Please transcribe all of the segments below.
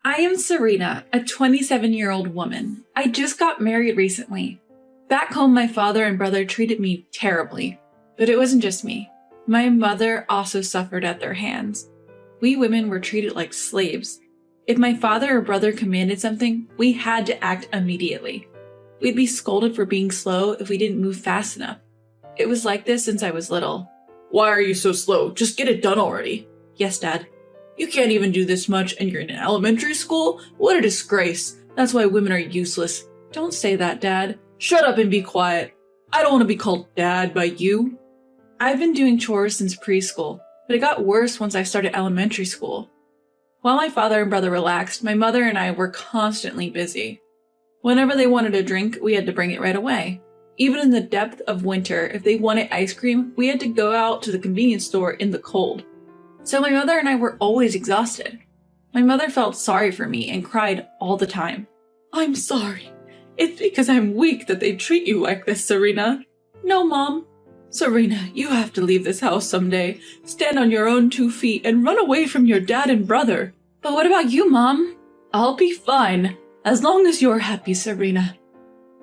I am Serena, a 27-year-old woman. I just got married recently. Back home, my father and brother treated me terribly. But it wasn't just me. My mother also suffered at their hands. We women were treated like slaves. If my father or brother commanded something, we had to act immediately. We'd be scolded for being slow if we didn't move fast enough. It was like this since I was little. Why are you so slow? Just get it done already. Yes, Dad. You can't even do this much and you're in elementary school? What a disgrace. That's why women are useless. Don't say that, Dad. Shut up and be quiet. I don't want to be called Dad by you. I've been doing chores since preschool, but it got worse once I started elementary school. While my father and brother relaxed, my mother and I were constantly busy. Whenever they wanted a drink, we had to bring it right away. Even in the depth of winter, if they wanted ice cream, we had to go out to the convenience store in the cold. So my mother and I were always exhausted. My mother felt sorry for me and cried all the time. I'm sorry. It's because I'm weak that they treat you like this, Serena. No, Mom. Serena, you have to leave this house someday. Stand on your own 2 feet and run away from your dad and brother. But what about you, Mom? I'll be fine, as long as you're happy, Serena.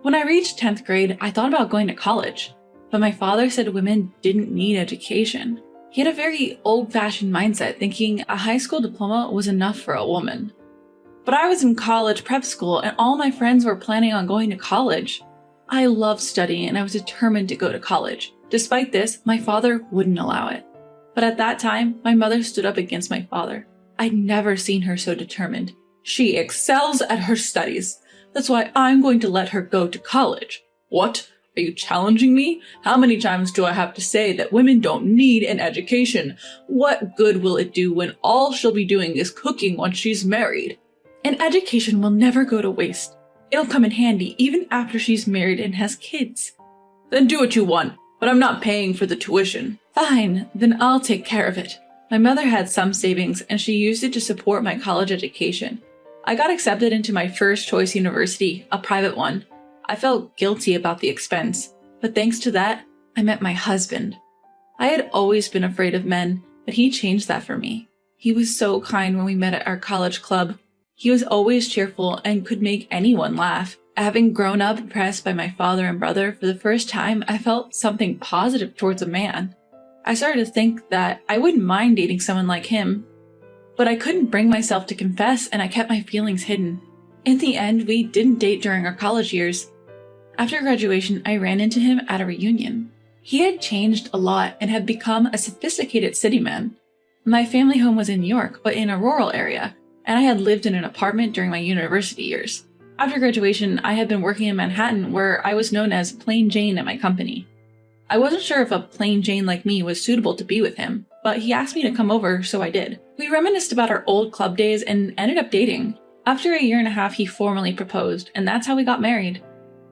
When I reached 10th grade, I thought about going to college. But my father said women didn't need education. He had a very old-fashioned mindset, thinking a high school diploma was enough for a woman. But I was in college prep school and all my friends were planning on going to college. I loved studying and I was determined to go to college. Despite this, my father wouldn't allow it. But at that time, my mother stood up against my father. I'd never seen her so determined. She excels at her studies. That's why I'm going to let her go to college. What? Are you challenging me? How many times do I have to say that women don't need an education? What good will it do when all she'll be doing is cooking once she's married? An education will never go to waste. It'll come in handy even after she's married and has kids. Then do what you want, but I'm not paying for the tuition. Fine, then I'll take care of it. My mother had some savings and she used it to support my college education. I got accepted into my first choice university, a private one. I felt guilty about the expense, but thanks to that, I met my husband. I had always been afraid of men, but he changed that for me. He was so kind when we met at our college club. He was always cheerful and could make anyone laugh. Having grown up impressed by my father and brother, for the first time, I felt something positive towards a man. I started to think that I wouldn't mind dating someone like him. But I couldn't bring myself to confess and I kept my feelings hidden. In the end, we didn't date during our college years. After graduation, I ran into him at a reunion. He had changed a lot and had become a sophisticated city man. My family home was in New York, but in a rural area, and I had lived in an apartment during my university years. After graduation, I had been working in Manhattan where I was known as Plain Jane at my company. I wasn't sure if a plain Jane like me was suitable to be with him, but he asked me to come over, so I did. We reminisced about our old club days and ended up dating. After a year and a half, he formally proposed, and that's how we got married.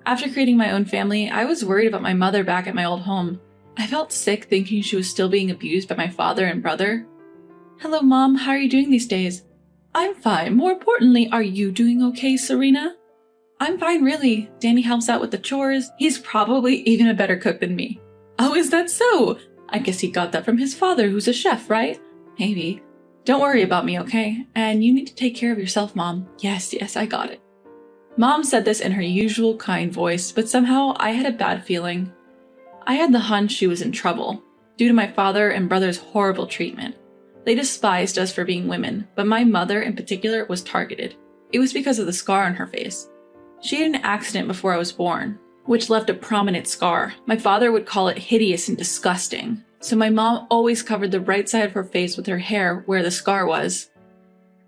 After creating my own family, I was worried about my mother back at my old home. I felt sick thinking she was still being abused by my father and brother. Hello, Mom. How are you doing these days? I'm fine. More importantly, are you doing okay, Serena? I'm fine, really. Danny helps out with the chores. He's probably even a better cook than me. Oh, is that so? I guess he got that from his father, who's a chef, right? Maybe. Don't worry about me, okay? And you need to take care of yourself, Mom. Yes, I got it. Mom said this in her usual kind voice, but somehow I had a bad feeling. I had the hunch she was in trouble, due to my father and brother's horrible treatment. They despised us for being women, but my mother in particular was targeted. It was because of the scar on her face. She had an accident before I was born, which left a prominent scar. My father would call it hideous and disgusting, so my mom always covered the right side of her face with her hair where the scar was.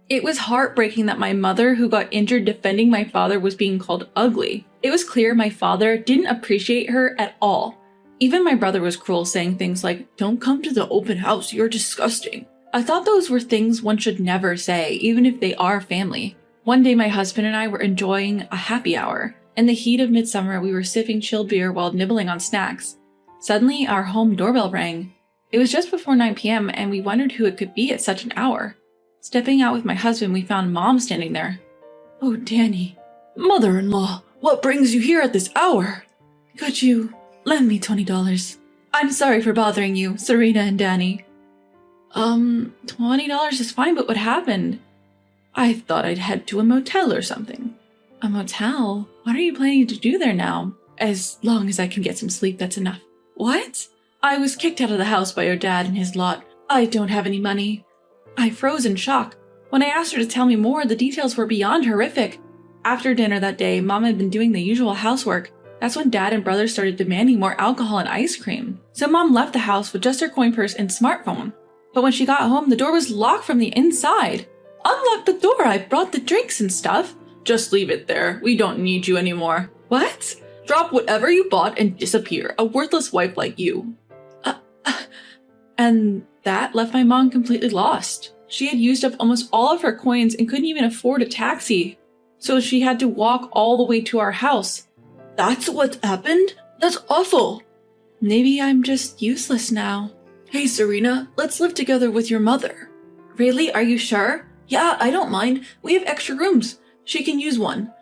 It was heartbreaking that my mother, who got injured defending my father, was being called ugly. It was clear my father didn't appreciate her at all. Even my brother was cruel, saying things like, "Don't come to the open house, you're disgusting." I thought those were things one should never say, even if they are family. One day my husband and I were enjoying a happy hour. In the heat of midsummer, we were sipping chilled beer while nibbling on snacks. Suddenly, our home doorbell rang. It was just before 9 p.m. and we wondered who it could be at such an hour. Stepping out with my husband, we found Mom standing there. "Oh, Danny. Mother-in-law, what brings you here at this hour? Could you lend me $20? I'm sorry for bothering you, Serena and Danny." $20 is fine, but what happened? I thought I'd head to a motel or something. A motel? What are you planning to do there now? As long as I can get some sleep, that's enough. What? I was kicked out of the house by your dad and his lot. I don't have any money. I froze in shock. When I asked her to tell me more, the details were beyond horrific. After dinner that day, Mom had been doing the usual housework. That's when Dad and brother started demanding more alcohol and ice cream. So Mom left the house with just her coin purse and smartphone. But when she got home, the door was locked from the inside. Unlock the door, I brought the drinks and stuff. Just leave it there. We don't need you anymore. What? Drop whatever you bought and disappear. A worthless wife like you. And that left my mom completely lost. She had used up almost all of her coins and couldn't even afford a taxi. So she had to walk all the way to our house. That's what happened? That's awful. Maybe I'm just useless now. Hey, Serena, let's live together with your mother. Really? Are you sure? Yeah, I don't mind. We have extra rooms. She can use one.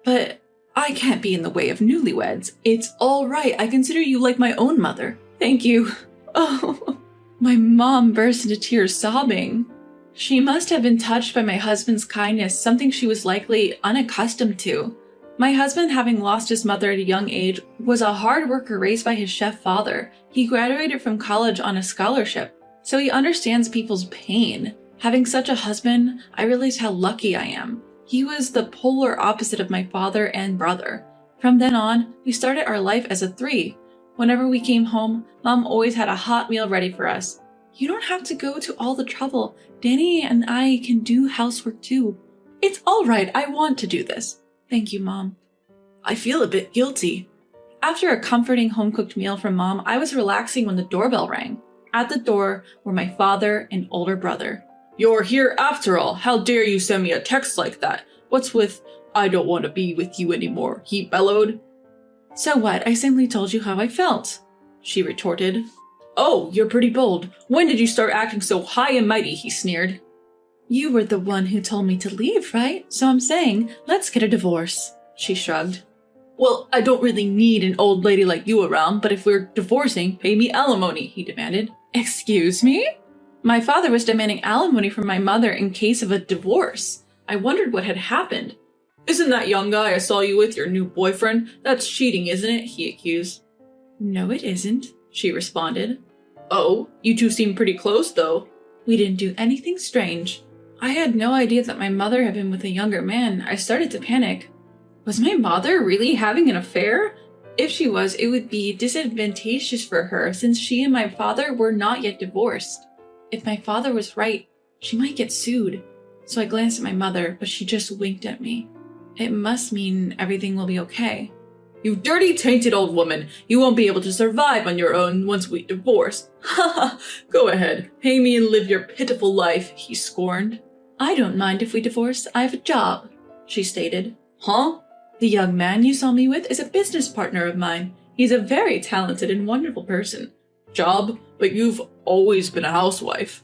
But I can't be in the way of newlyweds. It's all right. I consider you like my own mother. Thank you. Oh, my mom burst into tears, sobbing. She must have been touched by my husband's kindness, something she was likely unaccustomed to. My husband, having lost his mother at a young age, was a hard worker raised by his chef father. He graduated from college on a scholarship, so he understands people's pain. Having such a husband, I realized how lucky I am. He was the polar opposite of my father and brother. From then on, we started our life as a three. Whenever we came home, Mom always had a hot meal ready for us. You don't have to go to all the trouble. Danny and I can do housework too. It's all right. I want to do this. Thank you, Mom. I feel a bit guilty. After a comforting home-cooked meal from Mom, I was relaxing when the doorbell rang. At the door were my father and older brother. You're here after all. How dare you send me a text like that? What's with, I don't want to be with you anymore, he bellowed. So what? I simply told you how I felt, she retorted. Oh, you're pretty bold. When did you start acting so high and mighty? He sneered. You were the one who told me to leave, right? So I'm saying, let's get a divorce, she shrugged. Well, I don't really need an old lady like you around, but if we're divorcing, pay me alimony, he demanded. Excuse me? My father was demanding alimony from my mother in case of a divorce. I wondered what had happened. Isn't that young guy I saw you with your new boyfriend? That's cheating, isn't it? He accused. No, it isn't, she responded. Oh, you two seem pretty close, though. We didn't do anything strange. I had no idea that my mother had been with a younger man. I started to panic. Was my mother really having an affair? If she was, it would be disadvantageous for her since she and my father were not yet divorced. If my father was right, she might get sued. So I glanced at my mother, but she just winked at me. It must mean everything will be okay. You dirty, tainted old woman. You won't be able to survive on your own once we divorce. Ha ha! Go ahead. Pay me and live your pitiful life, he scorned. I don't mind if we divorce. I have a job, she stated. Huh? The young man you saw me with is a business partner of mine. He's a very talented and wonderful person. Job? But you've always been a housewife.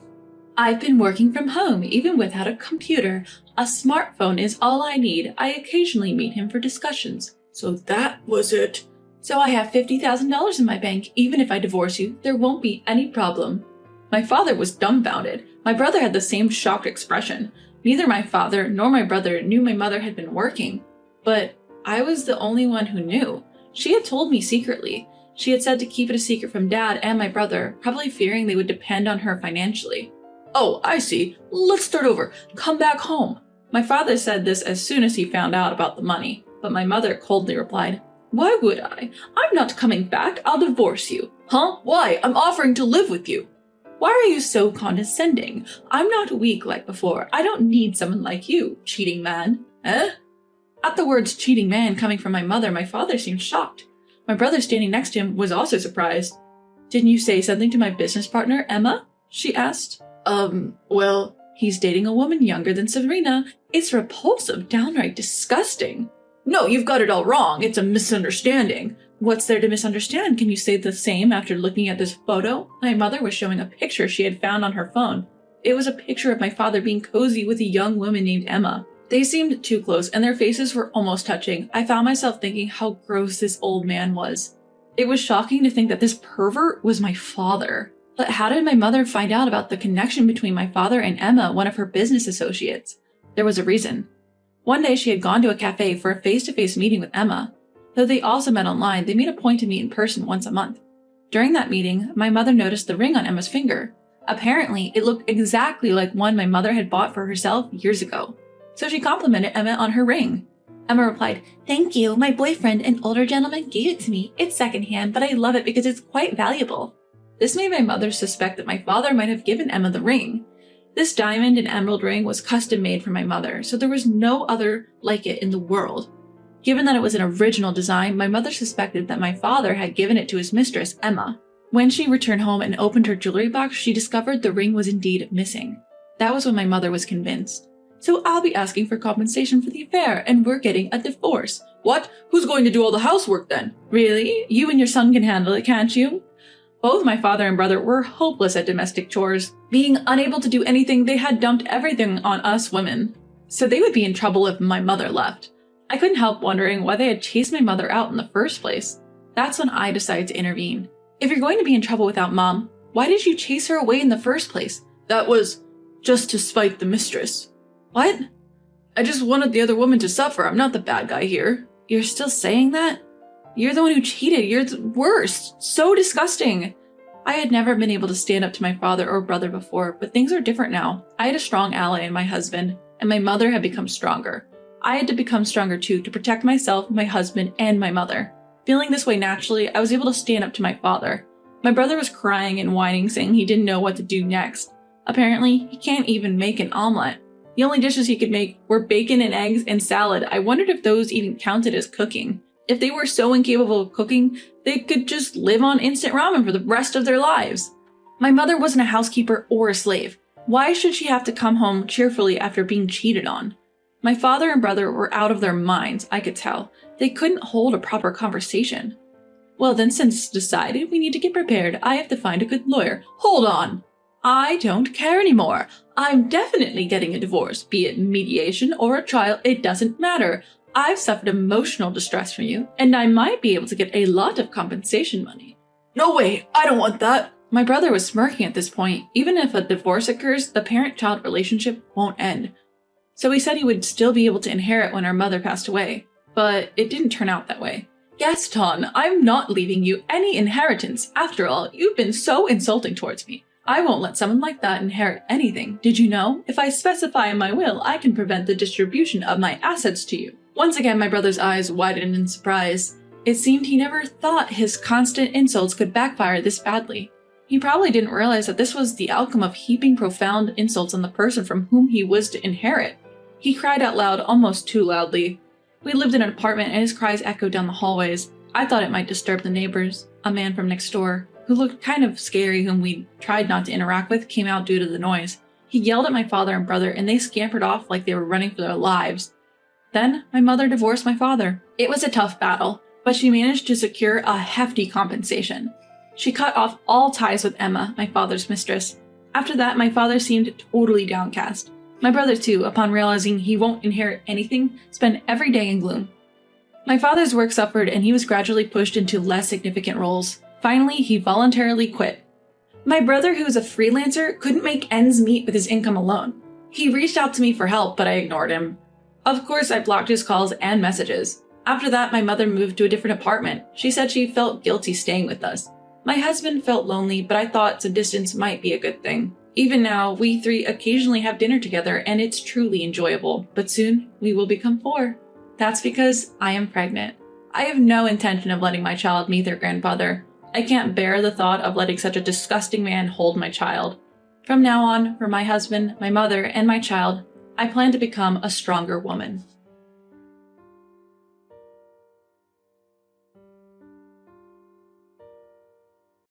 I've been working from home, even without a computer. A smartphone is all I need. I occasionally meet him for discussions. So that was it. So I have $50,000 in my bank. Even if I divorce you, there won't be any problem. My father was dumbfounded. My brother had the same shocked expression. Neither my father nor my brother knew my mother had been working. But I was the only one who knew. She had told me secretly. She had said to keep it a secret from Dad and my brother, probably fearing they would depend on her financially. Oh, I see. Let's start over. Come back home. My father said this as soon as he found out about the money, but my mother coldly replied, Why would I? I'm not coming back. I'll divorce you. Huh? Why? I'm offering to live with you. Why are you so condescending? I'm not weak like before. I don't need someone like you, cheating man. Eh? At the words cheating man coming from my mother, my father seemed shocked. My brother standing next to him was also surprised. Didn't you say something to my business partner, Emma? She asked. Well, he's dating a woman younger than Serena. It's repulsive, downright disgusting. No, you've got it all wrong. It's a misunderstanding. What's there to misunderstand? Can you say the same after looking at this photo? My mother was showing a picture she had found on her phone. It was a picture of my father being cozy with a young woman named Emma. They seemed too close, and their faces were almost touching. I found myself thinking how gross this old man was. It was shocking to think that this pervert was my father. But how did my mother find out about the connection between my father and Emma, one of her business associates? There was a reason. One day she had gone to a cafe for a face-to-face meeting with Emma. Though they also met online, they made a point to meet in person once a month. During that meeting, my mother noticed the ring on Emma's finger. Apparently, it looked exactly like one my mother had bought for herself years ago. So she complimented Emma on her ring. Emma replied, "Thank you. My boyfriend, an older gentleman, gave it to me. It's secondhand, but I love it because it's quite valuable." This made my mother suspect that my father might have given Emma the ring. This diamond and emerald ring was custom made for my mother, so there was no other like it in the world. Given that it was an original design, my mother suspected that my father had given it to his mistress, Emma. When she returned home and opened her jewelry box, she discovered the ring was indeed missing. That was when my mother was convinced. "So I'll be asking for compensation for the affair, and we're getting a divorce." What? Who's going to do all the housework then? "Really? You and your son can handle it, can't you?" Both my father and brother were hopeless at domestic chores. Being unable to do anything, they had dumped everything on us women. So they would be in trouble if my mother left. I couldn't help wondering why they had chased my mother out in the first place. That's when I decided to intervene. "If you're going to be in trouble without Mom, why did you chase her away in the first place?" That was just to spite the mistress. "What? I just wanted the other woman to suffer. I'm not the bad guy here." You're still saying that? You're the one who cheated. You're the worst. So disgusting. I had never been able to stand up to my father or brother before, but things are different now. I had a strong ally in my husband, and my mother had become stronger. I had to become stronger too to protect myself, my husband, and my mother. Feeling this way naturally, I was able to stand up to my father. My brother was crying and whining, saying he didn't know what to do next. Apparently, he can't even make an omelet. The only dishes he could make were bacon and eggs and salad. I wondered if those even counted as cooking. If they were so incapable of cooking, they could just live on instant ramen for the rest of their lives. My mother wasn't a housekeeper or a slave. Why should she have to come home cheerfully after being cheated on? My father and brother were out of their minds, I could tell. They couldn't hold a proper conversation. "Well then, since it's decided, we need to get prepared. I have to find a good lawyer." Hold on. I don't care anymore. I'm definitely getting a divorce, be it mediation or a trial, it doesn't matter. I've suffered emotional distress from you, and I might be able to get a lot of compensation money. No way, I don't want that. My brother was smirking at this point. Even if a divorce occurs, the parent-child relationship won't end. So he said he would still be able to inherit when our mother passed away. But it didn't turn out that way. "Gaston, I'm not leaving you any inheritance. After all, you've been so insulting towards me. I won't let someone like that inherit anything. Did you know? If I specify in my will, I can prevent the distribution of my assets to you." Once again, my brother's eyes widened in surprise. It seemed he never thought his constant insults could backfire this badly. He probably didn't realize that this was the outcome of heaping profound insults on the person from whom he was to inherit. He cried out loud, almost too loudly. We lived in an apartment and his cries echoed down the hallways. I thought it might disturb the neighbors. A man from next door, who looked kind of scary, whom we tried not to interact with, came out due to the noise. He yelled at my father and brother, and they scampered off like they were running for their lives. Then, my mother divorced my father. It was a tough battle, but she managed to secure a hefty compensation. She cut off all ties with Emma, my father's mistress. After that, my father seemed totally downcast. My brother, too, upon realizing he won't inherit anything, spent every day in gloom. My father's work suffered, and he was gradually pushed into less significant roles. Finally, he voluntarily quit. My brother, who was a freelancer, couldn't make ends meet with his income alone. He reached out to me for help, but I ignored him. Of course, I blocked his calls and messages. After that, my mother moved to a different apartment. She said she felt guilty staying with us. My husband felt lonely, but I thought some distance might be a good thing. Even now, we three occasionally have dinner together, and it's truly enjoyable. But soon, we will become 4. That's because I am pregnant. I have no intention of letting my child meet their grandfather. I can't bear the thought of letting such a disgusting man hold my child. From now on, for my husband, my mother, and my child, I plan to become a stronger woman.